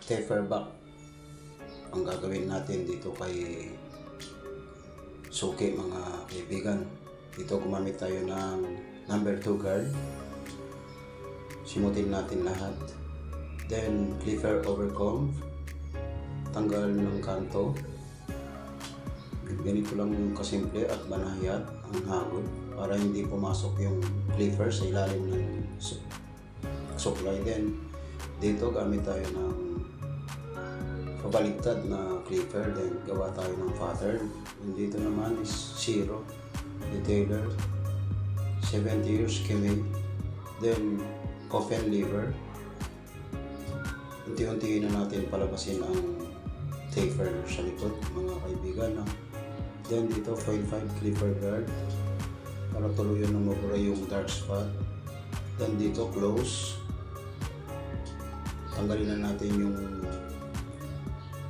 taper back ang gagawin natin dito kay Suki mga kaibigan. Dito gumamit tayo ng number 2 guard. Simutin natin lahat. Then clipper overcomb. Tanggal ng kanto. Ganito lang yung kasimple at banayad ang hagod para hindi pumasok yung clipper sa ilalim ng suklay. Then dito gamit tayo ng pabaliktad na clipper, then gawa tayo ng pattern. And dito naman is 0 detailer 70 years KMA. Then open lever, unti-unti na natin palabasin ang taper sa likod mga kaibigan. Then dito 0.5 clipper guard para tuluyan na mabura yung dark spot. Then dito close, tanggalin na natin yung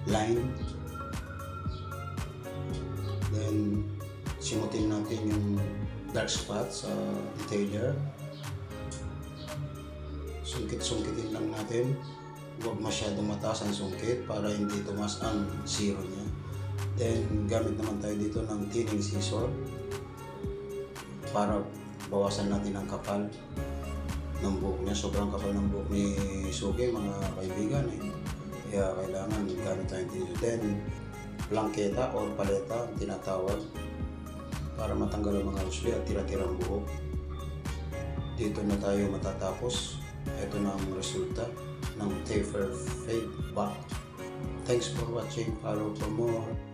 line. Then simutin natin yung dark spot sa detailer. Sungkit-sungkitin lang natin, huwag masyadong mataas ang sungkit para hindi tumas ang zero niya. Then gamit naman tayo dito ng thinning scissor para bawasan natin ang kapal ng buhok niya. Sobrang kapal ng buhok ni Suki mga kaibigan kaya kailangan gamit tayo dito. Then plangketa or paleta ang tinatawag para matanggal ang mga usli at tira-tirang buhok. Dito na tayo matatapos. Ito na ang resulta ng taper fade back. Thanks for watching. Follow for more.